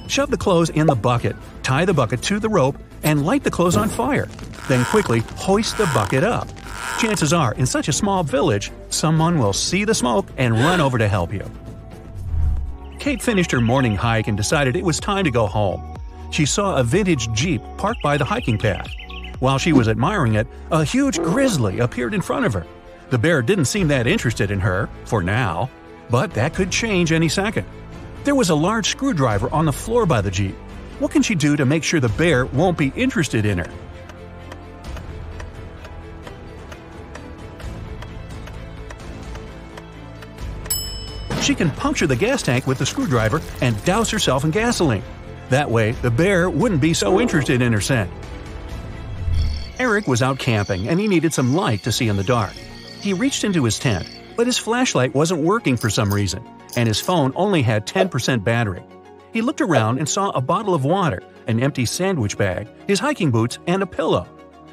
Shove the clothes in the bucket, tie the bucket to the rope, and light the clothes on fire. Then quickly hoist the bucket up. Chances are, in such a small village, someone will see the smoke and run over to help you. Kate finished her morning hike and decided it was time to go home. She saw a vintage Jeep parked by the hiking path. While she was admiring it, a huge grizzly appeared in front of her. The bear didn't seem that interested in her, for now, but that could change any second. There was a large screwdriver on the floor by the Jeep. What can she do to make sure the bear won't be interested in her? She can puncture the gas tank with the screwdriver and douse herself in gasoline. That way, the bear wouldn't be so interested in her scent. Eric was out camping and he needed some light to see in the dark. He reached into his tent, but his flashlight wasn't working for some reason, and his phone only had 10% battery. He looked around and saw a bottle of water, an empty sandwich bag, his hiking boots, and a pillow.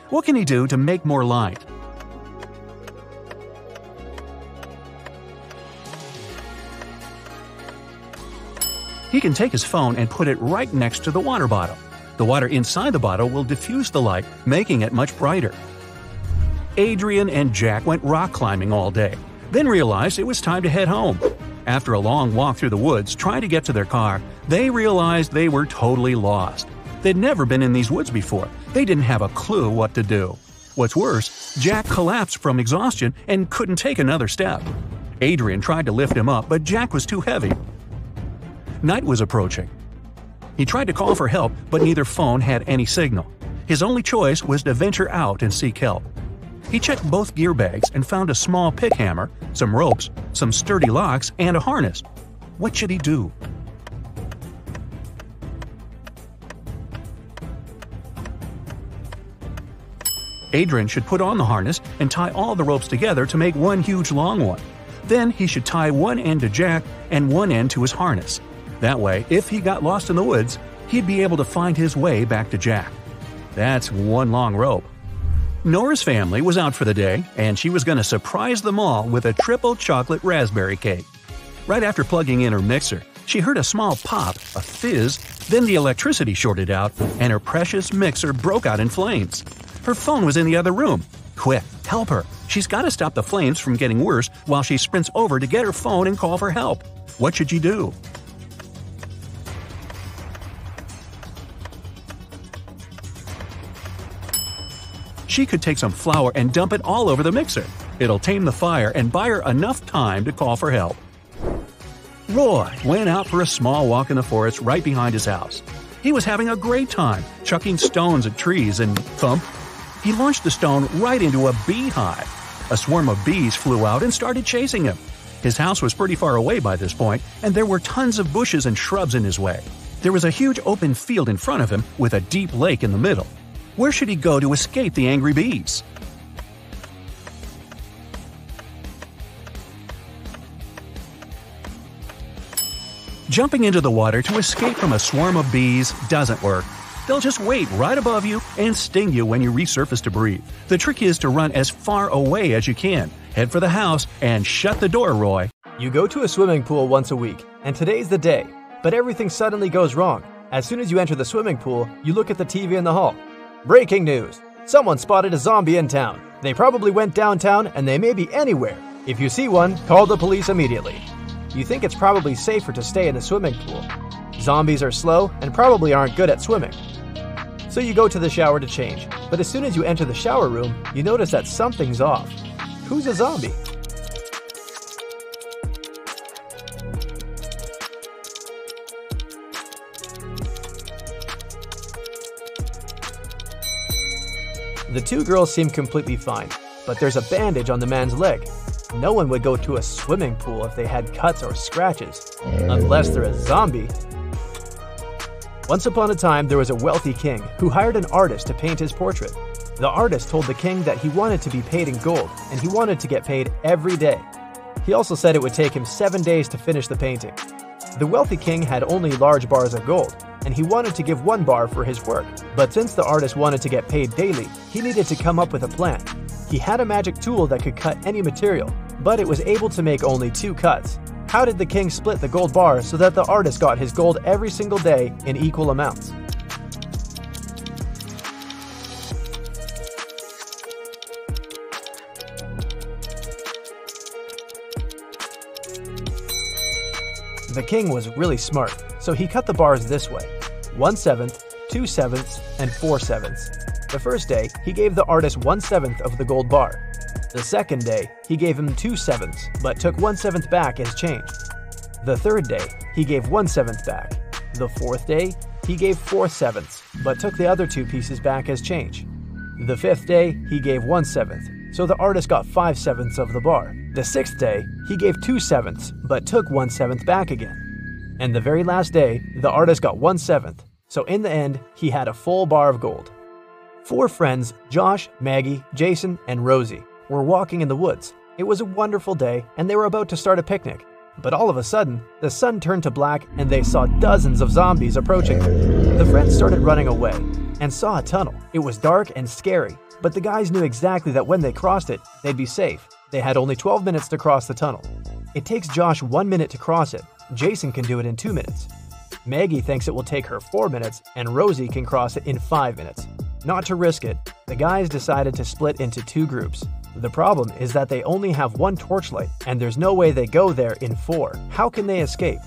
What can he do to make more light? He can take his phone and put it right next to the water bottle. The water inside the bottle will diffuse the light, making it much brighter. Adrian and Jack went rock climbing all day, then realized it was time to head home. After a long walk through the woods trying to get to their car, they realized they were totally lost. They'd never been in these woods before. They didn't have a clue what to do. What's worse, Jack collapsed from exhaustion and couldn't take another step. Adrian tried to lift him up, but Jack was too heavy. Night was approaching. He tried to call for help, but neither phone had any signal. His only choice was to venture out and seek help. He checked both gear bags and found a small pick hammer, some ropes, some sturdy locks, and a harness. What should he do? Adrian should put on the harness and tie all the ropes together to make one huge long one. Then he should tie one end to Jack and one end to his harness. That way, if he got lost in the woods, he'd be able to find his way back to Jack. That's one long rope. Nora's family was out for the day, and she was going to surprise them all with a triple chocolate raspberry cake. Right after plugging in her mixer, she heard a small pop, a fizz, then the electricity shorted out, and her precious mixer broke out in flames. Her phone was in the other room. Quick, help her. She's got to stop the flames from getting worse while she sprints over to get her phone and call for help. What should she do? She could take some flour and dump it all over the mixer. It'll tame the fire and buy her enough time to call for help. Roy went out for a small walk in the forest right behind his house. He was having a great time, chucking stones at trees and thump. He launched the stone right into a beehive. A swarm of bees flew out and started chasing him. His house was pretty far away by this point, and there were tons of bushes and shrubs in his way. There was a huge open field in front of him with a deep lake in the middle. Where should he go to escape the angry bees? Jumping into the water to escape from a swarm of bees doesn't work. They'll just wait right above you and sting you when you resurface to breathe. The trick is to run as far away as you can. Head for the house and shut the door, Roy. You go to a swimming pool once a week, and today's the day. But everything suddenly goes wrong. As soon as you enter the swimming pool, you look at the TV in the hall. Breaking news! Someone spotted a zombie in town. They probably went downtown and they may be anywhere. If you see one, call the police immediately. You think it's probably safer to stay in the swimming pool. Zombies are slow and probably aren't good at swimming. So you go to the shower to change, but as soon as you enter the shower room, you notice that something's off. Who's a zombie? The two girls seem completely fine, but there's a bandage on the man's leg. No one would go to a swimming pool if they had cuts or scratches, unless they're a zombie. Once upon a time, there was a wealthy king who hired an artist to paint his portrait. The artist told the king that he wanted to be paid in gold, and he wanted to get paid every day. He also said it would take him 7 days to finish the painting. The wealthy king had only large bars of gold, and he wanted to give 1 bar for his work. But since the artist wanted to get paid daily, he needed to come up with a plan. He had a magic tool that could cut any material, but it was able to make only 2 cuts. How did the king split the gold bar so that the artist got his gold every single day in equal amounts? The king was really smart, so he cut the bars this way: 1/7, 2/7, and 4/7. The first day, he gave the artist 1/7 of the gold bar. The second day, he gave him 2/7, but took 1/7 back as change. The third day, he gave 1/7 back. The fourth day, he gave 4/7, but took the other 2 pieces back as change. The fifth day, he gave 1/7, so the artist got 5/7 of the bar. The sixth day, he gave 2/7, but took 1/7 back again. And the very last day, the artist got 1/7, so in the end, he had a full bar of gold. 4 friends, Josh, Maggie, Jason, and Rosie, were walking in the woods. It was a wonderful day, and they were about to start a picnic. But all of a sudden, the sun turned to black and they saw dozens of zombies approaching them. The friends started running away and saw a tunnel. It was dark and scary, but the guys knew exactly that when they crossed it, they'd be safe. They had only 12 minutes to cross the tunnel. It takes Josh 1 minute to cross it. Jason can do it in 2 minutes. Maggie thinks it will take her 4 minutes, and Rosie can cross it in 5 minutes. Not to risk it, the guys decided to split into 2 groups. The problem is that they only have 1 torchlight, and there's no way they go there in 4. How can they escape?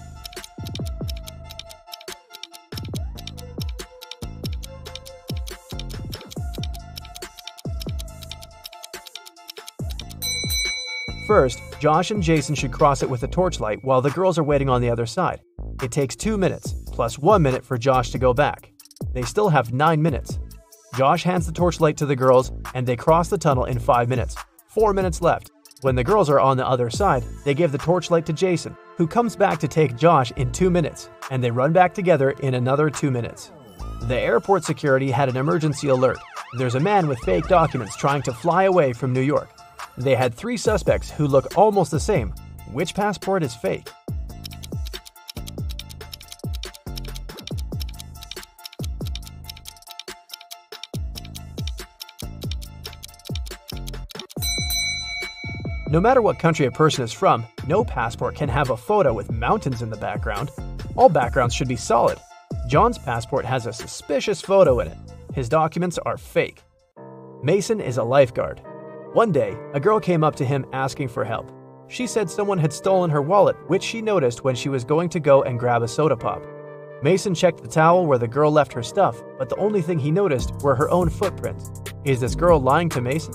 First, Josh and Jason should cross it with a torchlight while the girls are waiting on the other side. It takes 2 minutes, plus 1 minute for Josh to go back. They still have 9 minutes. Josh hands the torchlight to the girls, and they cross the tunnel in 5 minutes. 4 minutes left. When the girls are on the other side, they give the torchlight to Jason, who comes back to take Josh in 2 minutes, and they run back together in another 2 minutes. The airport security had an emergency alert. There's a man with fake documents trying to fly away from New York. They had 3 suspects who look almost the same. Which passport is fake? No matter what country a person is from, no passport can have a photo with mountains in the background. All backgrounds should be solid. John's passport has a suspicious photo in it. His documents are fake. Mason is a lifeguard. One day, a girl came up to him asking for help. She said someone had stolen her wallet, which she noticed when she was going to go and grab a soda pop. Mason checked the towel where the girl left her stuff, but the only thing he noticed were her own footprints. Is this girl lying to Mason?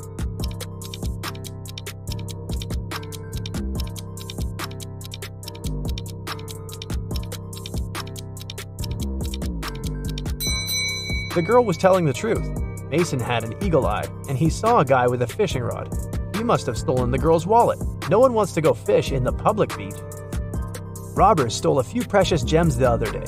The girl was telling the truth. Mason had an eagle eye, and he saw a guy with a fishing rod. He must have stolen the girl's wallet. No one wants to go fish in the public beach. Robbers stole a few precious gems the other day.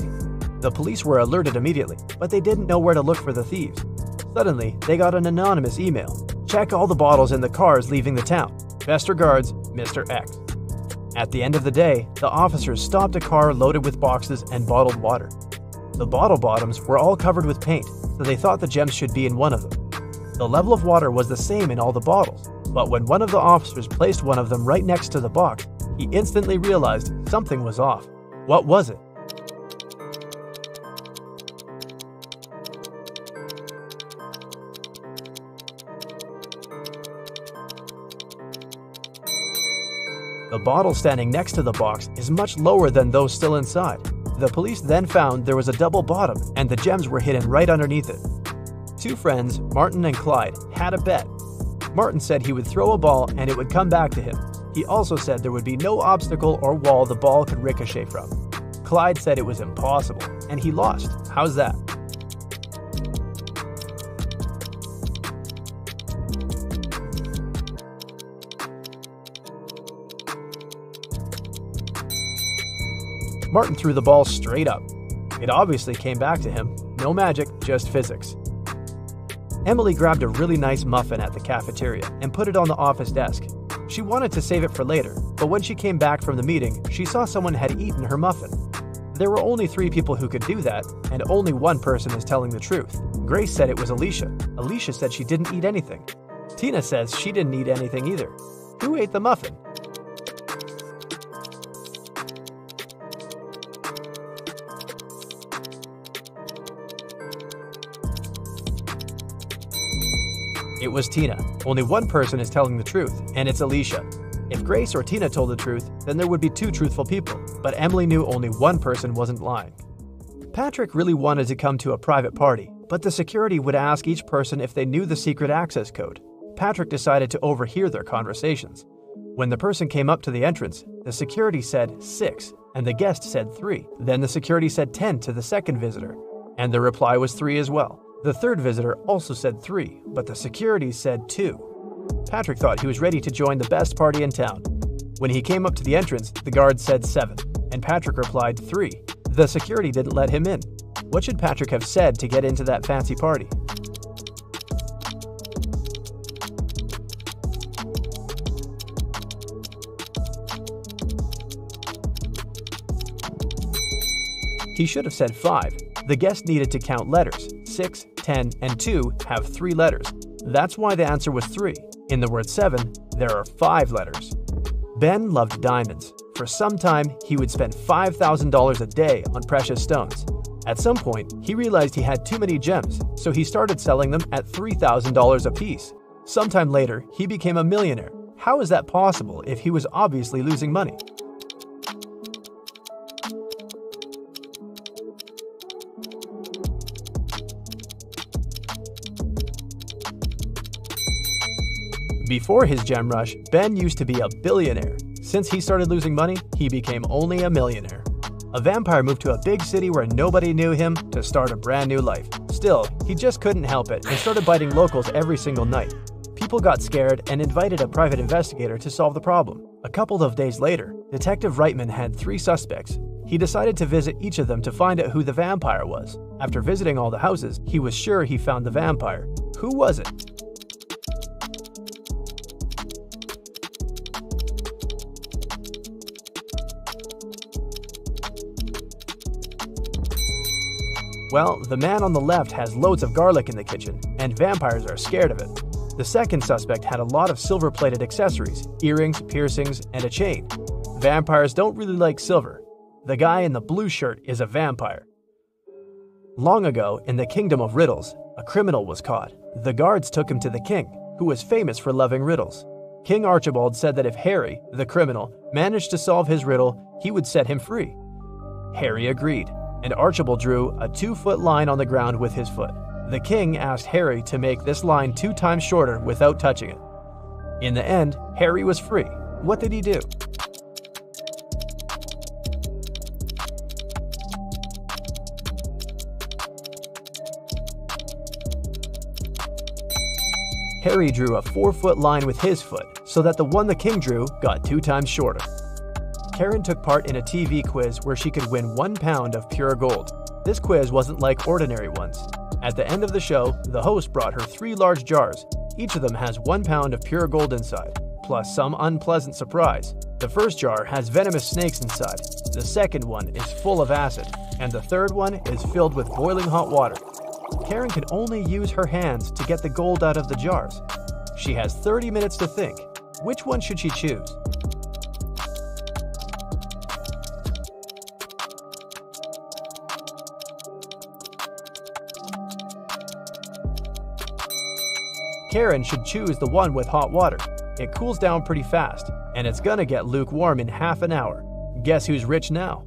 The police were alerted immediately, but they didn't know where to look for the thieves. Suddenly, they got an anonymous email. Check all the bottles in the cars leaving the town. Best regards, Mr. X. At the end of the day, the officers stopped a car loaded with boxes and bottled water. The bottle bottoms were all covered with paint, so they thought the gems should be in one of them. The level of water was the same in all the bottles, but when one of the officers placed one of them right next to the box, he instantly realized something was off. What was it? The bottle standing next to the box is much lower than those still inside. The police then found there was a double bottom and the gems were hidden right underneath it. 2 friends, Martin and Clyde, had a bet. Martin said he would throw a ball and it would come back to him. He also said there would be no obstacle or wall the ball could ricochet from. Clyde said it was impossible, and he lost. How's that? Martin threw the ball straight up. It obviously came back to him. No magic, just physics. Emily grabbed a really nice muffin at the cafeteria and put it on the office desk. She wanted to save it for later, but when she came back from the meeting, she saw someone had eaten her muffin. There were only 3 people who could do that, and only one person is telling the truth. Grace said it was Alicia. Alicia said she didn't eat anything. Tina says she didn't eat anything either. Who ate the muffin? It was Tina. Only one person is telling the truth, and it's Alicia. If Grace or Tina told the truth, then there would be 2 truthful people, but Emily knew only one person wasn't lying. Patrick really wanted to come to a private party, but the security would ask each person if they knew the secret access code. Patrick decided to overhear their conversations. When the person came up to the entrance, the security said 6, and the guest said 3. Then the security said 10 to the second visitor, and the reply was 3 as well. The third visitor also said 3, but the security said 2. Patrick thought he was ready to join the best party in town. When he came up to the entrance, the guard said 7, and Patrick replied 3. The security didn't let him in. What should Patrick have said to get into that fancy party? He should have said 5. The guest needed to count letters. 6, 10, and 2 have 3 letters. That's why the answer was 3. In the word 7, there are 5 letters. Ben loved diamonds. For some time, he would spend $5,000 a day on precious stones. At some point, he realized he had too many gems, so he started selling them at $3,000 a piece. Sometime later, he became a millionaire. How is that possible if he was obviously losing money? Before his gem rush, Ben used to be a billionaire. Since he started losing money, he became only a millionaire. A vampire moved to a big city where nobody knew him to start a brand new life. Still, he just couldn't help it and started biting locals every single night. People got scared and invited a private investigator to solve the problem. A couple of days later, Detective Reitman had 3 suspects. He decided to visit each of them to find out who the vampire was. After visiting all the houses, he was sure he found the vampire. Who was it? Well, the man on the left has loads of garlic in the kitchen, and vampires are scared of it. The second suspect had a lot of silver-plated accessories, earrings, piercings, and a chain. Vampires don't really like silver. The guy in the blue shirt is a vampire. Long ago, in the kingdom of Riddles, a criminal was caught. The guards took him to the king, who was famous for loving riddles. King Archibald said that if Harry, the criminal, managed to solve his riddle, he would set him free. Harry agreed, and Archibald drew a 2-foot line on the ground with his foot. The king asked Harry to make this line 2 times shorter without touching it. In the end, Harry was free. What did he do? Harry drew a 4-foot line with his foot, so that the one the king drew got 2 times shorter. Karen took part in a TV quiz where she could win 1 pound of pure gold. This quiz wasn't like ordinary ones. At the end of the show, the host brought her 3 large jars. Each of them has 1 pound of pure gold inside, plus some unpleasant surprise. The first jar has venomous snakes inside, the second one is full of acid, and the third one is filled with boiling hot water. Karen can only use her hands to get the gold out of the jars. She has 30 minutes to think. Which one should she choose? Karen should choose the one with hot water. It cools down pretty fast, and it's gonna get lukewarm in half an hour. Guess who's rich now?